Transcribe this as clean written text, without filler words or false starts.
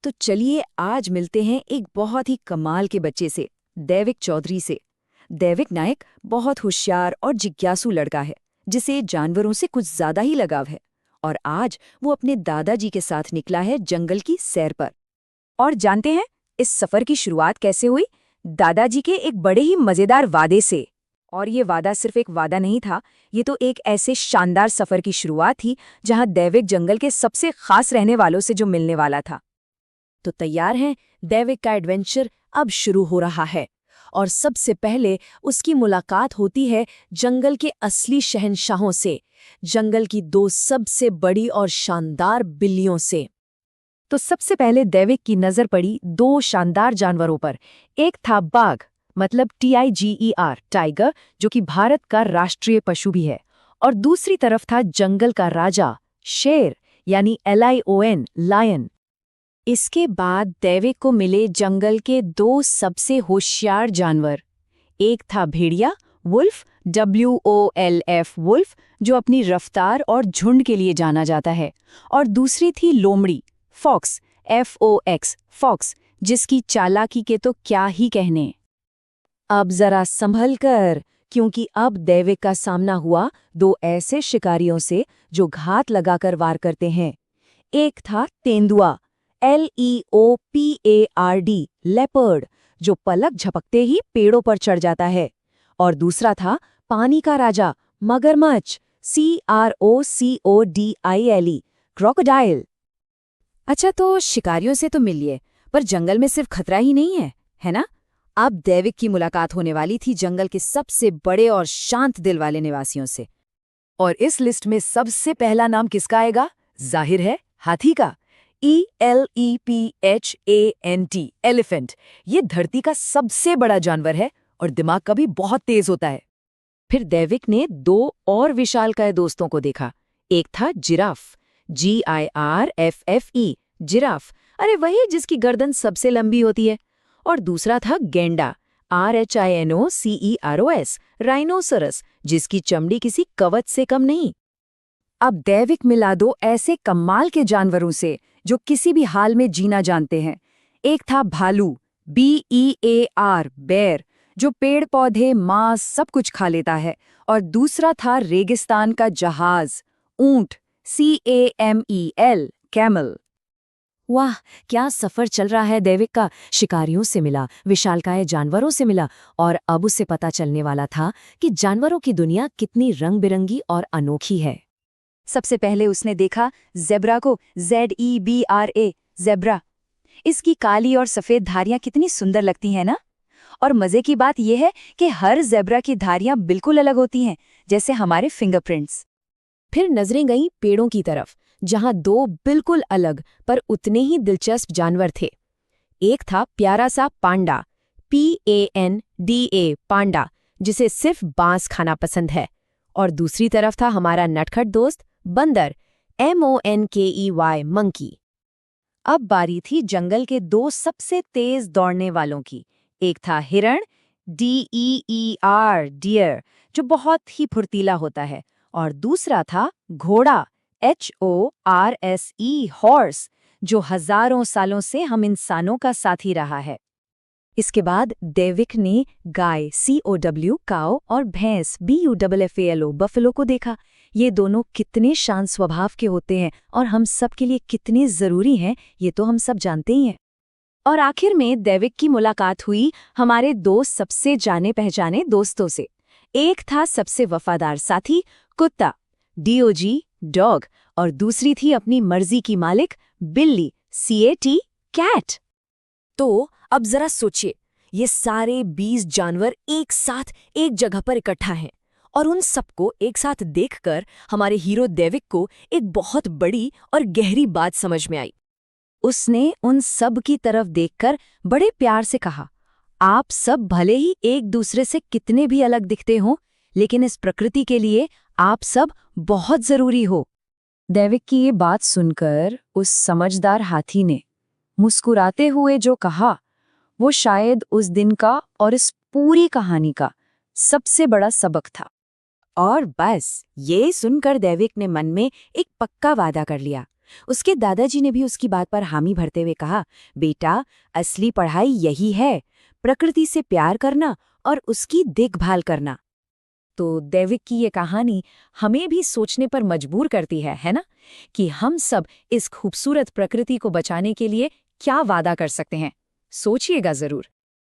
तो चलिए आज मिलते हैं एक बहुत ही कमाल के बच्चे से, दैविक चौधरी से। दैविक नायक बहुत होशियार और जिज्ञासु लड़का है, जिसे जानवरों से कुछ ज्यादा ही लगाव है। और आज वो अपने दादाजी के साथ निकला है जंगल की सैर पर। और जानते हैं इस सफर की शुरुआत कैसे हुई? दादाजी के एक बड़े ही मजेदार वादे से। और ये वादा सिर्फ एक वादा नहीं था, ये तो एक ऐसे शानदार सफर की शुरुआत थी जहां दैविक जंगल के सबसे खास रहने वालों से जो मिलने वाला था। तो तैयार हैं, दैविक का एडवेंचर अब शुरू हो रहा है। और सबसे पहले उसकी मुलाकात होती है जंगल के असली शहंशाहों से, जंगल की दो सबसे बड़ी और शानदार बिल्लियों से। तो सबसे पहले दैविक की नजर पड़ी दो शानदार जानवरों पर। एक था बाघ, मतलब TIGER, टाइगर, जो कि भारत का राष्ट्रीय पशु भी है। और दूसरी तरफ था जंगल का राजा, शेर, यानी LION, लायन। इसके बाद दैविक को मिले जंगल के दो सबसे होशियार जानवर। एक था भेड़िया, वुल्फ, WOLF, वुल्फ, जो अपनी रफ्तार और झुंड के लिए जाना जाता है। और दूसरी थी लोमड़ी, फॉक्स, FOX, फॉक्स, जिसकी चालाकी के तो क्या ही कहने। अब जरा संभल कर, क्योंकि अब दैविक का सामना हुआ दो ऐसे शिकारियों से जो घात लगाकर वार करते हैं। एक था तेंदुआ, LEOPARD, लेपर्ड, जो पलक झपकते ही पेड़ों पर चढ़ जाता है। और दूसरा था पानी का राजा, मगरमच्छ, CROCODILE, क्रोकोडाइल। अच्छा, तो शिकारियों से तो मिलिए, पर जंगल में सिर्फ खतरा ही नहीं है ना? अब दैविक की मुलाकात होने वाली थी जंगल के सबसे बड़े और शांत दिल वाले निवासियों से। और इस लिस्ट में सबसे पहला नाम किसका आएगा? जाहिर है, हाथी का। ELEPHANT, elephant. ये धरती का सबसे बड़ा जानवर है और दिमाग का भी बहुत तेज होता है। फिर दैविक ने दो और विशालकाय दोस्तों को देखा। एक था जिराफ, GIRFFE, जिराफ, अरे वही जिसकी गर्दन सबसे लंबी होती है। और दूसरा था गेंडा, RHINOCEROS, राइनोसरस, जिसकी चमड़ी किसी कवच से कम नहीं। अब दैविक मिला दो ऐसे कमाल के जानवरों से जो किसी भी हाल में जीना जानते हैं। एक था भालू, BEAR, बेर, जो पेड़ पौधे, मांस सब कुछ खा लेता है। और दूसरा था रेगिस्तान का जहाज, ऊंट, CAMEL, कैमल। वाह, क्या सफर चल रहा है दैविक का। शिकारियों से मिला, विशालकाय जानवरों से मिला, और अब उसे पता चलने वाला था कि जानवरों की दुनिया कितनी रंग बिरंगी और अनोखी है। सबसे पहले उसने देखा ज़ेब्रा को, ZEBRA, ज़ेब्रा। इसकी काली और सफ़ेद धारियां कितनी सुंदर लगती हैं ना? और मज़े की बात यह है कि हर ज़ेब्रा की धारियां बिल्कुल अलग होती हैं, जैसे हमारे फिंगरप्रिंट्स। फिर नजरें गईं पेड़ों की तरफ, जहां दो बिल्कुल अलग पर उतने ही दिलचस्प जानवर थे। एक था प्यारा सा पांडा, PANDA, पांडा, जिसे सिर्फ बांस खाना पसंद है। और दूसरी तरफ था हमारा नटखट दोस्त बंदर, MONKEY, मंकी। अब बारी थी जंगल के दो सबसे तेज दौड़ने वालों की। एक था हिरण, DEER, डियर, जो बहुत ही फुर्तीला होता है। और दूसरा था घोड़ा, HORSE, हॉर्स, जो हजारों सालों से हम इंसानों का साथी रहा है। इसके बाद दैविक ने गाय, COW, काऊ, और भैंस, BUFFALO, बफेलो को देखा। ये दोनों कितने शांत स्वभाव के होते हैं और हम सब के लिए कितने जरूरी हैं, ये तो हम सब जानते ही हैं। और आखिर में दैविक की मुलाकात हुई हमारे दो सबसे जाने पहचाने दोस्तों से। एक था सबसे वफादार साथी, कुत्ता, DOG, डॉग, और दूसरी थी अपनी मर्जी की मालिक, बिल्ली, CAT, कैट। तो अब जरा सोचिए, ये सारे 20 जानवर एक साथ एक जगह पर इकट्ठा हैं, और उन सबको एक साथ देखकर हमारे हीरो दैविक को एक बहुत बड़ी और गहरी बात समझ में आई। उसने उन सब की तरफ देखकर बड़े प्यार से कहा, आप सब भले ही एक दूसरे से कितने भी अलग दिखते हो, लेकिन इस प्रकृति के लिए आप सब बहुत जरूरी हो। दैविक की ये बात सुनकर उस समझदार हाथी ने मुस्कुराते हुए जो कहा, वो शायद उस दिन का और इस पूरी कहानी का सबसे बड़ा सबक था। और बस ये सुनकर दैविक ने मन में एक पक्का वादा कर लिया, उसके दादाजी ने भी उसकी बात पर हामी भरते हुए कहा, बेटा, असली पढ़ाई यही है, प्रकृति से प्यार करना और उसकी देखभाल करना। तो दैविक की ये कहानी हमें भी सोचने पर मजबूर करती है ना? कि हम सब इस खूबसूरत प्रकृति को बचाने के लिए क्या वादा कर सकते हैं। सोचिएगा जरूर।